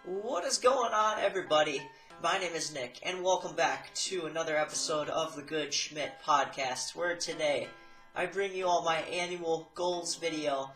What is going on, everybody? My name is Nick, and welcome back to another episode of the Good Schmidt podcast, where today I bring you all my annual goals video.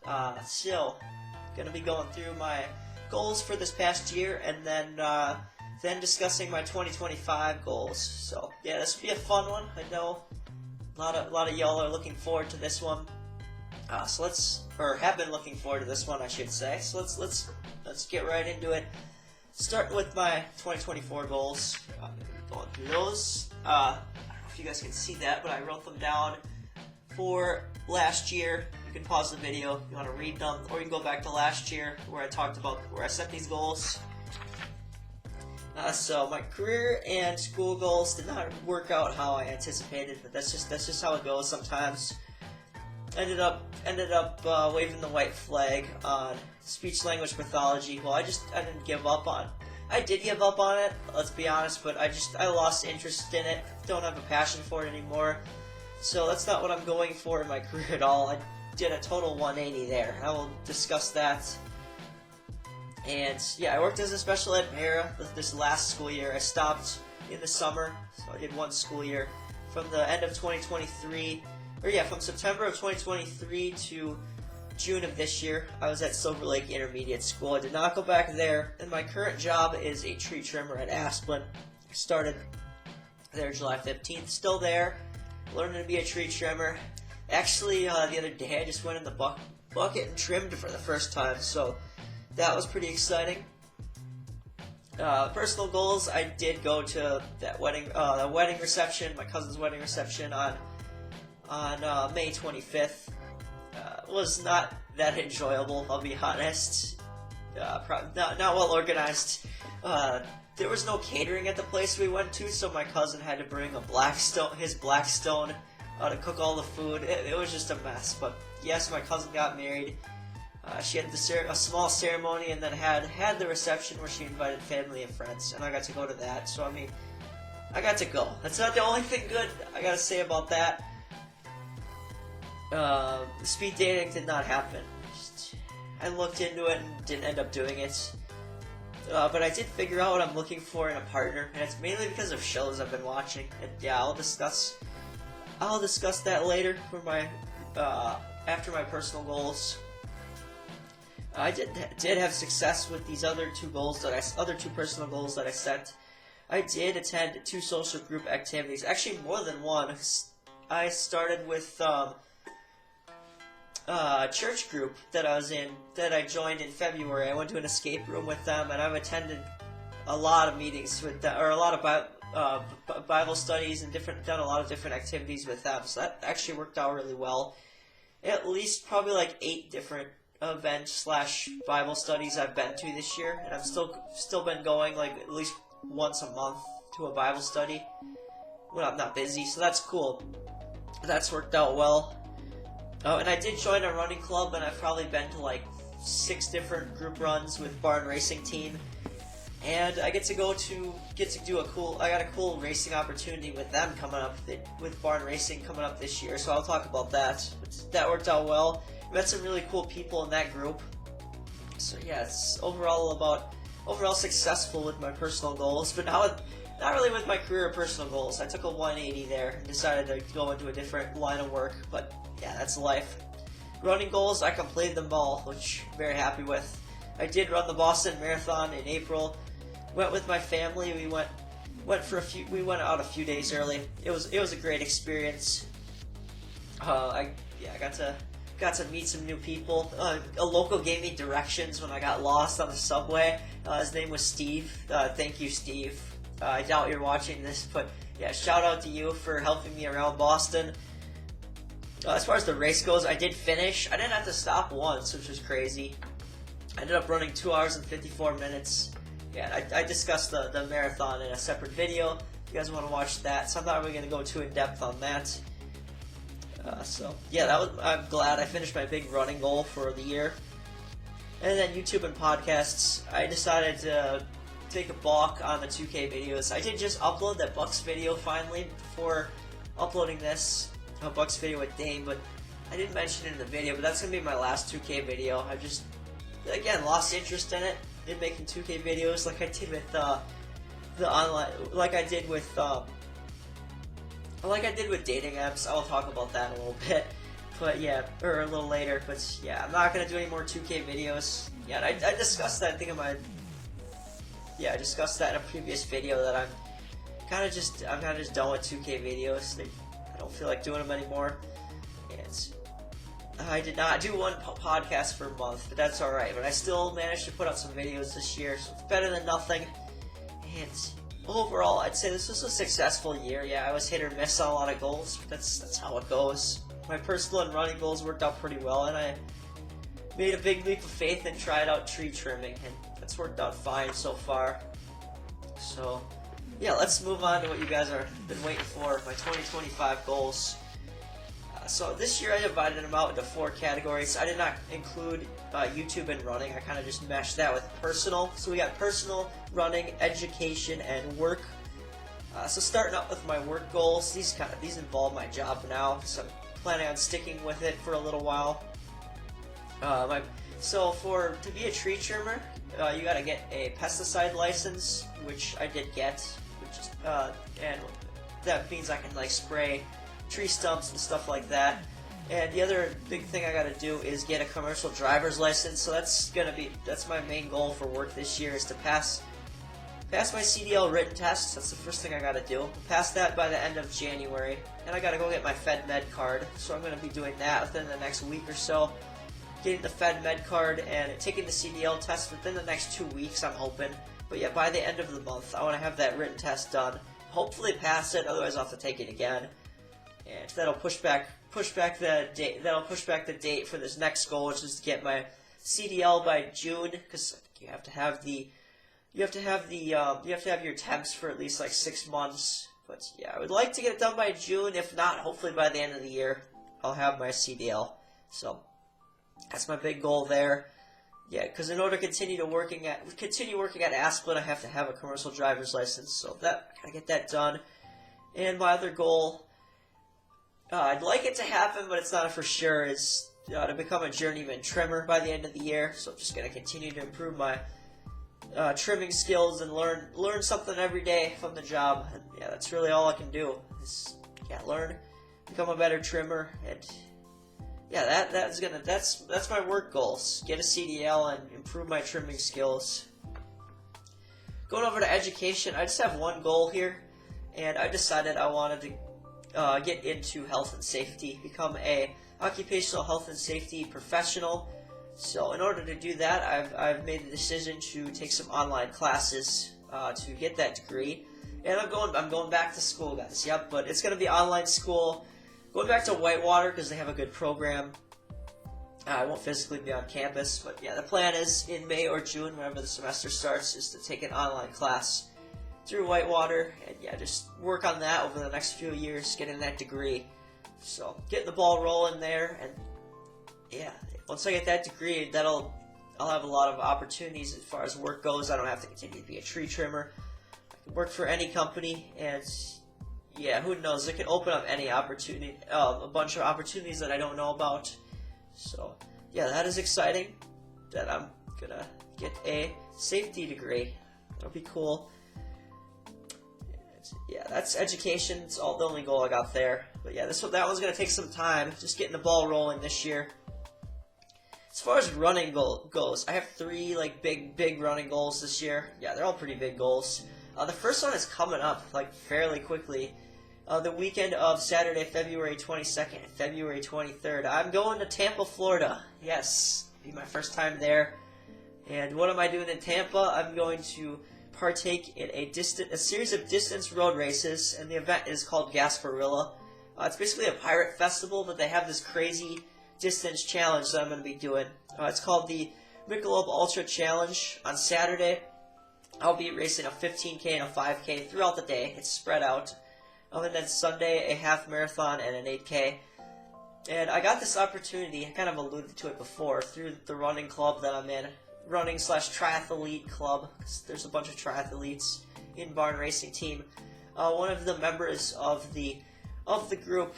Gonna be going through my goals for this past year, and then discussing my 2025 goals. So yeah, this will be a fun one. I know a lot of y'all are looking forward to this one. Have been looking forward to this one, I should say. So let's get right into it. Starting with my 2024 goals. I'm gonna be going through those. I don't know if you guys can see that, but I wrote them down for last year. You can pause the video if you want to read them, or you can go back to last year where I set these goals. So my career and school goals did not work out how I anticipated, but that's just how it goes sometimes. Ended up waving the white flag on speech language pathology. Well, I didn't give up on. I did give up on it. Let's be honest, but I lost interest in it. Don't have a passion for it anymore. So that's not what I'm going for in my career at all. I did a total 180 there. I will discuss that. And yeah, I worked as a special ed para this last school year. I stopped in the summer, so I did one school year from the end of 2023. From September of 2023 to June of this year, I was at Silver Lake Intermediate School. I did not go back there, and my current job is a tree trimmer at Asplin. I started there July 15th, still there, learning to be a tree trimmer. Actually, the other day I just went in the bucket and trimmed for the first time, so that was pretty exciting. Personal goals, I did go to that wedding reception, my cousin's wedding reception on May 25th. Was not that enjoyable, I'll be honest. Not well organized. There was no catering at the place we went to, so my cousin had to bring his Blackstone to cook all the food. It was just a mess, but yes, my cousin got married. She had a small ceremony, and then had the reception where she invited family and friends, and I got to go to that. So I mean, I got to go. That's not the only thing good I gotta say about that. Speed dating did not happen. I looked into it and didn't end up doing it. But I did figure out what I'm looking for in a partner, and it's mainly because of shows I've been watching. And yeah, I'll discuss that later for my after my personal goals. I did have success with these other two personal goals that I set. I did attend 2 social group activities, actually more than one. I started with church group that I was in, that I joined in February. I went to an escape room with them, and I've attended a lot of meetings with them, or a lot of Bible studies, and done a lot of different activities with them. So that actually worked out really well. At least probably like 8 different events / Bible studies I've been to this year, and I've still been going like at least once a month to a Bible study when I'm not busy. So that's cool. That's worked out well. And I did join a running club, and I've probably been to like 6 different group runs with Barn Racing Team. And I get to do I got a cool racing opportunity with them coming up, with Barn Racing coming up this year, so I'll talk about that. That worked out well. Met some really cool people in that group. So yeah, it's overall successful with my personal goals, but not really with my career or personal goals. I took a 180 there and decided to go into a different line of work, but yeah, that's life. Running goals, I completed them all, which I'm very happy with. I did run the Boston Marathon in April. Went with my family. We went out a few days early. It was a great experience. I got to meet some new people. A local gave me directions when I got lost on the subway. His name was Steve. Thank you, Steve. I doubt you're watching this, but yeah, shout out to you for helping me around Boston. As far as the race goes, I did finish. I didn't have to stop once, which was crazy. I ended up running 2 hours and 54 minutes. Yeah, I discussed the marathon in a separate video. If you guys want to watch that, so I'm not really going to go too in depth on that. I'm glad I finished my big running goal for the year. And then YouTube and podcasts, I decided to take a balk on the 2K videos. I did just upload that Bucks video finally before uploading this. A Bucks video with Dane, but I didn't mention it in the video, but that's going to be my last 2K video. I just, again, lost interest in it. in making 2K videos like I did with the online, like I did with dating apps. I'll talk about that in a little bit, but yeah, or a little later. But yeah, I'm not gonna do any more 2K videos. Yeah, I discussed that. I think I discussed that in a previous video that I'm kind of just done with 2K videos. I don't feel like doing them anymore. And I did not do one podcast for a month, but that's alright. But I still managed to put out some videos this year, so it's better than nothing. And overall, I'd say this was a successful year. Yeah, I was hit or miss on a lot of goals, but that's how it goes. My personal and running goals worked out pretty well, and I made a big leap of faith and tried out tree trimming, and that's worked out fine so far. So, yeah, let's move on to what you guys have been waiting for, my 2025 goals. So this year I divided them out into 4 categories. I did not include YouTube and running. I kind of just meshed that with personal. So we got personal, running, education, and work. So starting up with my work goals, these involve my job now, so I'm planning on sticking with it for a little while. To be a tree trimmer, you got to get a pesticide license, which I did get, and that means I can like spray tree stumps and stuff like that. And the other big thing I gotta do is get a commercial driver's license. So that's my main goal for work this year, is to pass my CDL written test. That's the first thing I gotta do. Pass that by the end of January, and I gotta go get my Fed Med card. So I'm gonna be doing that within the next week or so. Getting the Fed Med card and taking the CDL test within the next 2 weeks, I'm hoping. But yeah, by the end of the month, I want to have that written test done. Hopefully pass it, otherwise I'll have to take it again. And that'll push back the date. That'll push back the date for this next goal, which is to get my CDL by June, because you have to have your temps for at least like 6 months. But yeah, I would like to get it done by June. If not, hopefully by the end of the year, I'll have my CDL. So that's my big goal there. Yeah, because in order to continue working at Asplin, I have to have a commercial driver's license. So I gotta get that done. And my other goal, I'd like it to happen, but it's not for sure, is to become a journeyman trimmer by the end of the year. So I'm just going to continue to improve my trimming skills and learn something every day from the job. And yeah, that's really all I can do, is learn, become a better trimmer. And yeah, that's my work goals. Get a CDL and improve my trimming skills. Going over to education, I just have one goal here, and I decided I wanted to get into health and safety, become a occupational health and safety professional. So in order to do that, I've made the decision to take some online classes to get that degree. And I'm going back to school, guys. Yep, but it's going to be online school. Going back to Whitewater because they have a good program. I won't physically be on campus, but yeah, the plan is in May or June, whenever the semester starts, is to take an online class through Whitewater, and yeah, just work on that over the next few years, getting that degree. So getting the ball rolling there, and yeah, once I get that degree, I'll have a lot of opportunities as far as work goes. I don't have to continue to be a tree trimmer. I can work for any company, and yeah, who knows? It can open up any opportunity, a bunch of opportunities that I don't know about. So yeah, that is exciting. That I'm gonna get a safety degree. That'll be cool. Yeah, that's education. It's the only goal I got there. But yeah, that one's gonna take some time. Just getting the ball rolling this year. As far as running goes, I have 3 like big running goals this year. Yeah, they're all pretty big goals. The first one is coming up like fairly quickly. The weekend of Saturday, February 22nd, February 23rd. I'm going to Tampa, Florida. Yes, it'll be my first time there. And what am I doing in Tampa? I'm going to partake in a series of distance road races, and the event is called Gasparilla. It's basically a pirate festival, but they have this crazy distance challenge that I'm going to be doing. It's called the Michelob Ultra Challenge. On Saturday, I'll be racing a 15K and a 5K throughout the day. It's spread out. And then Sunday, a half marathon and an 8K. And I got this opportunity, I kind of alluded to it before, through the running club that I'm in. Running/triathlete club, because there's a bunch of triathletes in Barn Racing Team. One of the members of the group,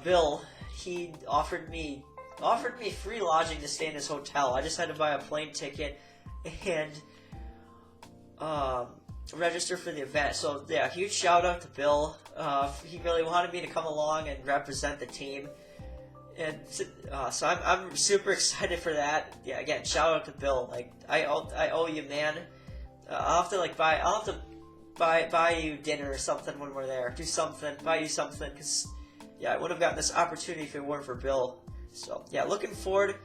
Bill, he offered me free lodging to stay in his hotel. I just had to buy a plane ticket, and register for the event. So yeah, huge shout out to Bill. He really wanted me to come along and represent the team, and so I'm super excited for that. Yeah, again, shout out to Bill. Like I owe you, man. I'll have to buy you dinner or something when we're there. Do something, buy you something, because yeah, I would have gotten this opportunity if it weren't for Bill. So yeah, looking forward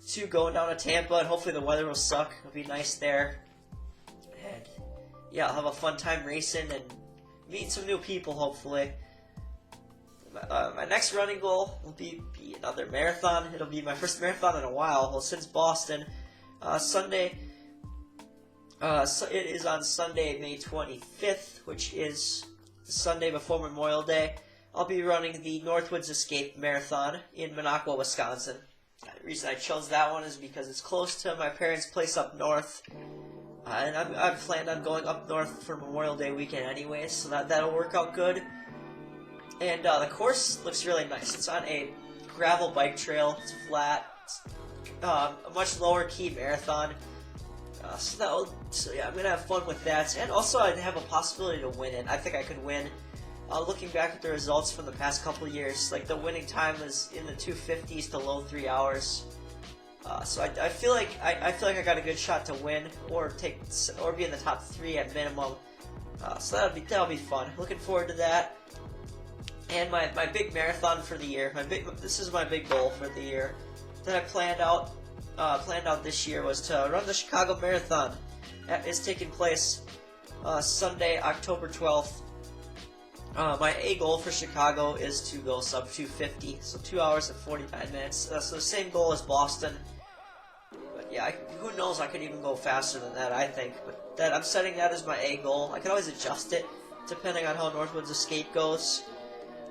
to going down to Tampa, and hopefully the weather will suck. It'll be nice there. And yeah, I'll have a fun time racing and meeting some new people, hopefully. My next running goal will be another marathon. It'll be my first marathon in a while, well, since Boston. Sunday. So it is on Sunday, May 25th, which is the Sunday before Memorial Day. I'll be running the Northwoods Escape Marathon in Minocqua, Wisconsin. The reason I chose that one is because it's close to my parents' place up north. And I've planned on going up north for Memorial Day weekend anyway, so that'll work out good. And the course looks really nice. It's on a gravel bike trail. It's flat. It's a much lower key marathon. So yeah, I'm going to have fun with that. And also I have a possibility to win it. I think I could win. Looking back at the results from the past couple years, like the winning time was in the 250s to low 3 hours. So I feel like I got a good shot to win or be in the top 3 at minimum. So that'll be fun. Looking forward to that. And my big marathon for the year. This is my big goal for the year that I planned out this year was to run the Chicago Marathon. It's taking place Sunday, October 12th. My A goal for Chicago is to go sub 250, so 2 hours and 49 minutes. So the same goal as Boston. But yeah, who knows? I could even go faster than that, I think. But I'm setting that as my A goal. I can always adjust it depending on how Northwoods Escape goes.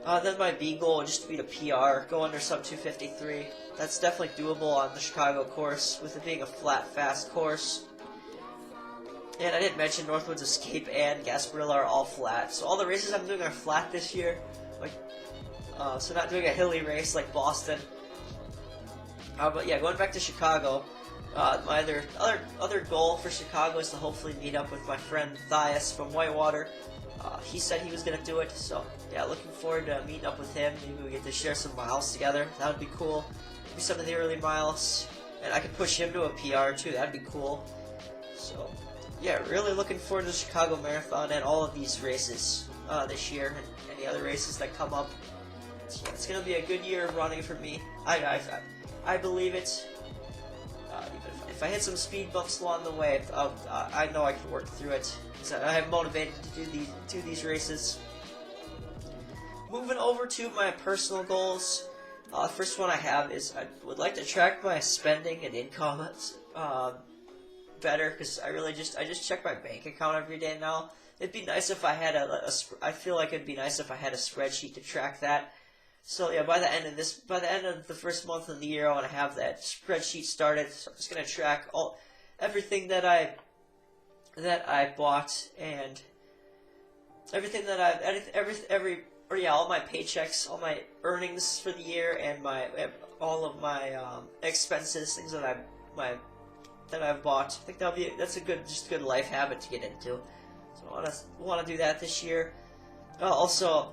Then my B goal would just be to PR, go under sub 253. That's definitely doable on the Chicago course, with it being a flat, fast course. And I didn't mention Northwoods Escape and Gasparilla are all flat. So all the races I'm doing are flat this year. So not doing a hilly race like Boston. But yeah, going back to Chicago, my other goal for Chicago is to hopefully meet up with my friend Thias from Whitewater. He said he was going to do it, so yeah, looking forward to meeting up with him. Maybe we get to share some miles together. That would be cool. Maybe some of the early miles. And I could push him to a PR too. That'd be cool. So yeah, really looking forward to the Chicago Marathon and all of these races this year and any other races that come up. So it's going to be a good year of running for me. I believe it. Even if I hit some speed bumps along the way, I know I can work through it. So I am motivated to do these races. Moving over to my personal goals. The first one I have is I would like to track my spending and income better, because I just check my bank account every day now. It'd be nice if I had I feel like it'd be nice if I had a spreadsheet to track that. So yeah, by the end of the first month of the year, I want to have that spreadsheet started. So I'm just gonna track everything that I bought and everything that all my paychecks, all my earnings for the year, and all of my expenses, things that I've bought. I think that's a good life habit to get into. So I want to do that this year. Also,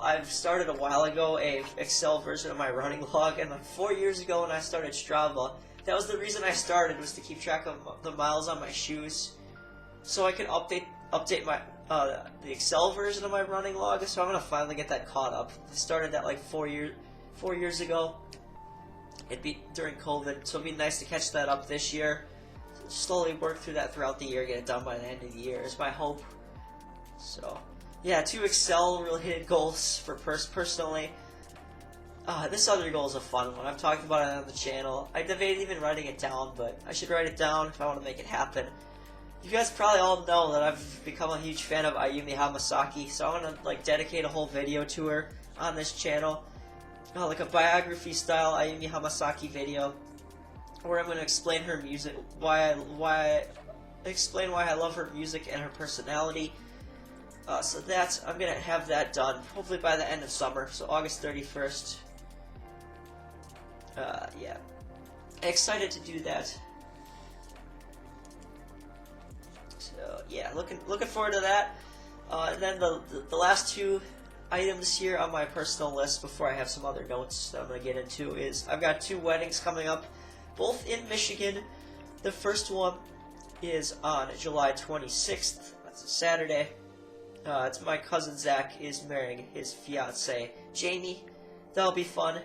I've started a while ago a Excel version of my running log, and like 4 years ago when I started Strava, that was the reason I started, was to keep track of the miles on my shoes, so I could update my the Excel version of my running log. So I'm gonna finally get that caught up. I started that like 4 years ago. It'd be during COVID, so it'd be nice to catch that up this year. Slowly work through that throughout the year, get it done by the end of the year is my hope. So yeah, 2 Excel related goals for personally. This other goal is a fun one. I've talked about it on the channel. I debated even writing it down, but I should write it down if I want to make it happen. You guys probably all know that I've become a huge fan of Ayumi Hamasaki, so I'm gonna dedicate a whole video to her on this channel, like a biography style Ayumi Hamasaki video, where I'm gonna explain her music, explain why I love her music and her personality. So I'm gonna have that done hopefully by the end of summer, so August 31st. Yeah, excited to do that. yeah, looking forward to that. And then the last two items here on my personal list before I have some other notes that I'm going to get into is I've got 2 weddings coming up, both in Michigan. The first one is on July 26th. That's a Saturday. It's my cousin Zach is marrying his fiance Jamie. That'll be fun.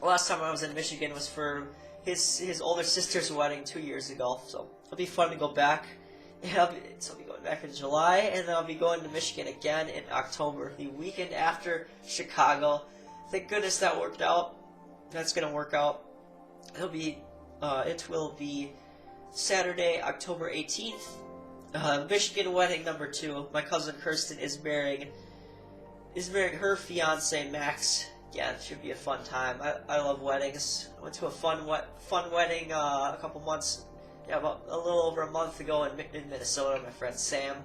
Last time I was in Michigan was for his older sister's wedding 2 years ago, so it'll be fun to go back. And I'll be going back in July, and then I'll be going to Michigan again in October, the weekend after Chicago. Thank goodness that worked out. That's gonna work out. It will be Saturday, October 18th. Michigan wedding number 2. My cousin Kirsten is marrying her fiance Max. Yeah, it should be a fun time. I love weddings. I went to a fun wedding a couple months, about a little over a month ago in Minnesota. My friend Sam.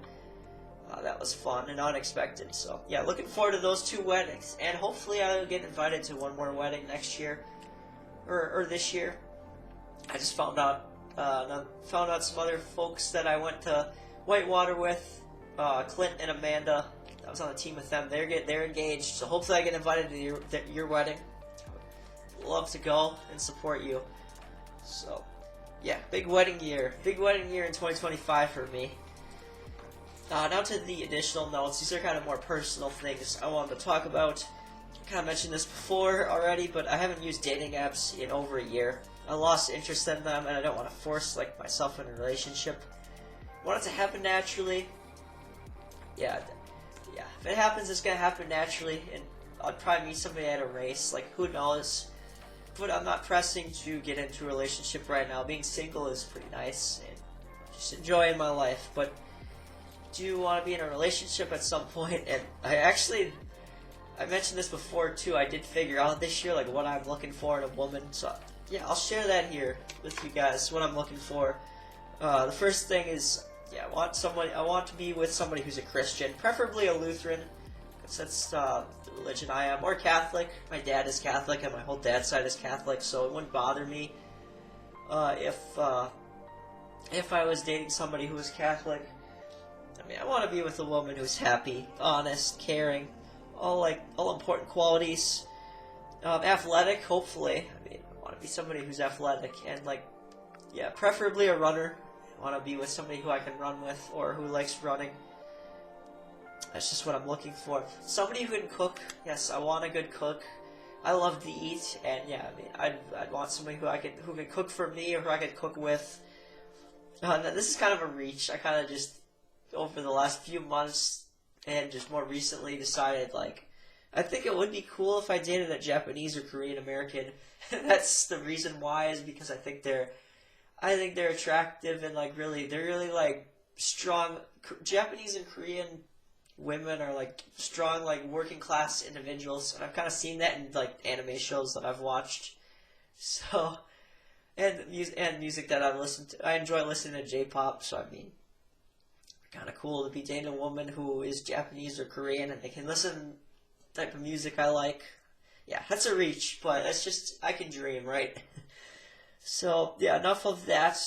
That was fun and unexpected. So yeah, looking forward to those 2 weddings, and hopefully I'll get invited to one more wedding next year, or this year. I just found out some other folks that I went to Whitewater with, Clint and Amanda. I was on the team with them. They're engaged, so hopefully I get invited to your wedding. I would love to go and support you. So, yeah, big wedding year in 2025 for me. Now to the additional notes. These are kind of more personal things I wanted to talk about. I kind of mentioned this before already, but I haven't used dating apps in over a year. I lost interest in them, and I don't want to force myself in a relationship. I want it to happen naturally. Yeah. If it happens, it's gonna happen naturally, and I'll probably meet somebody at a race. Who knows? But I'm not pressing to get into a relationship right now. Being single is pretty nice, and just enjoying my life. But do want to be in a relationship at some point, and I mentioned this before too. I did figure out this year what I'm looking for in a woman. So yeah, I'll share that here with you guys. What I'm looking for. The first thing is, I want to be with somebody who's a Christian, preferably a Lutheran, because that's the religion I am, or Catholic. My dad is Catholic, and my whole dad's side is Catholic, so it wouldn't bother me if I was dating somebody who was Catholic. I want to be with a woman who's happy, honest, caring, all important qualities. Athletic, hopefully. I want to be somebody who's athletic and preferably a runner. I want to be with somebody who I can run with or who likes running. That's just what I'm looking for. Somebody who can cook. Yes, I want a good cook. I love to eat, and I'd want somebody who can cook for me or who I could cook with. This is kind of a reach. I kind of just over the last few months and just more recently decided I think it would be cool if I dated a Japanese or Korean American. That's the reason why, is because I think they're attractive and they're really strong. Japanese and Korean women are strong working class individuals, and I've kind of seen that in anime shows that I've watched. So, and music that I've listened to. I enjoy listening to J-pop, so kind of cool to be dating a woman who is Japanese or Korean and they can listen to the type of music I like. Yeah, that's a reach, but that's just, I can dream, right? So, yeah, enough of that.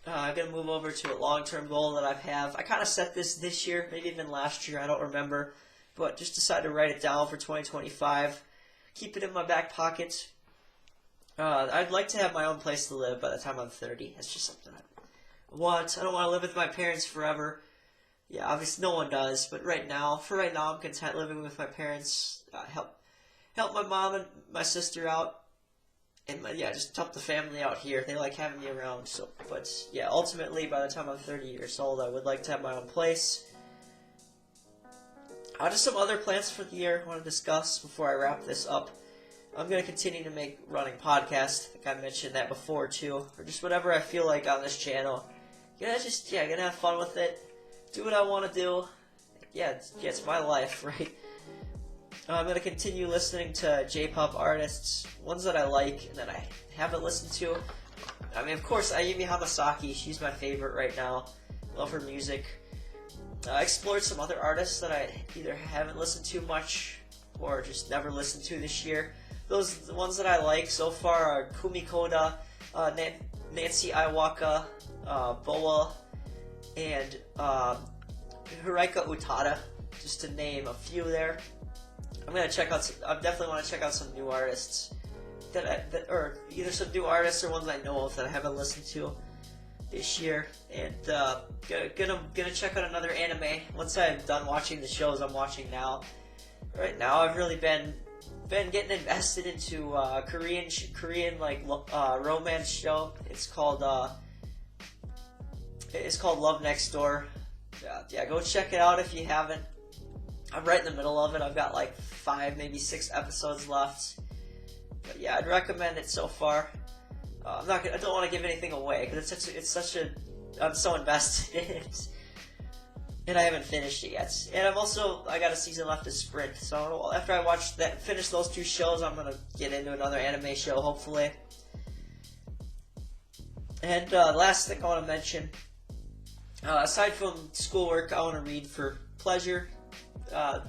I'm going to move over to a long-term goal that I have. I kind of set this year, maybe even last year, I don't remember, but just decided to write it down for 2025. Keep it in my back pocket. I'd like to have my own place to live by the time I'm 30. That's just something I want. I don't want to live with my parents forever. Yeah, obviously no one does, but for right now, I'm content living with my parents. Help my mom and my sister out. And just help the family out here. They like having me around. So, but yeah, ultimately, by the time I'm 30 years old, I would like to have my own place. Just some other plans for the year I want to discuss before I wrap this up. I'm going to continue to make running podcasts. I think I mentioned that before too, or just whatever I feel like on this channel. Gonna have fun with it. Do what I want to do. It's my life, right? I'm going to continue listening to J-pop artists, ones that I like and that I haven't listened to. Of course, Ayumi Hamasaki, she's my favorite right now. Love her music. I explored some other artists that I either haven't listened to much or just never listened to this year. The ones that I like so far are Kumi Koda, Nancy Iwaka, Boa, and Hiraika Utada, just to name a few there. I'm gonna check out. I definitely want to check out some new artists or either some new artists or ones I know of that I haven't listened to this year, and gonna check out another anime once I'm done watching the shows I'm watching now. Right now, I've really been getting invested into Korean like romance show. It's called Love Next Door. Yeah, go check it out if you haven't. I'm right in the middle of it. I've got like 5, maybe 6 episodes left. But yeah, I'd recommend it so far. I don't want to give anything away because I'm so invested in it, and I haven't finished it yet. And I got a season left to Sprint. So after I finish those 2 shows, I'm gonna get into another anime show hopefully. And the last thing I want to mention, aside from schoolwork, I want to read for pleasure. I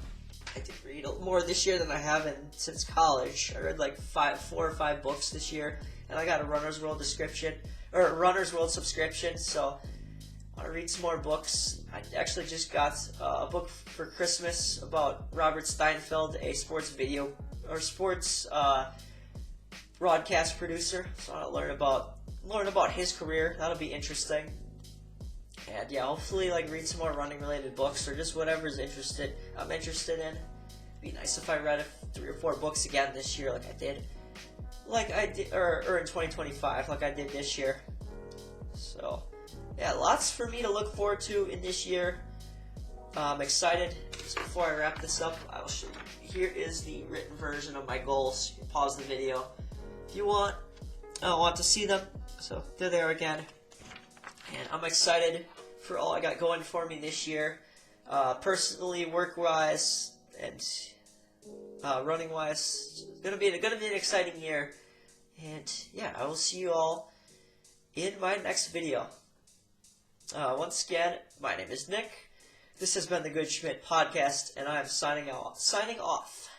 did read more this year than I have since college. I read like 4 or 5 books this year, and I got a Runner's World subscription, so I want to read some more books. I actually just got a book for Christmas about Robert Steinfeld, a sports broadcast producer. So I want to learn about his career. That'll be interesting. And yeah, hopefully read some more running related books or just whatever's I'm interested in. It'd be nice if I read 3 or 4 books again this year like I did or in 2025 like I did this year. So yeah, lots for me to look forward to in this year. I'm excited. Just before I wrap this up, I will show you. Here is the written version of my goals. You can pause the video if you want to see them. So there they are again. And I'm excited for all I got going for me this year, personally, work-wise, and running-wise. It's gonna be an exciting year. And yeah, I will see you all in my next video. Once again, my name is Nick. This has been the Good Schmidt Podcast, and I am signing off.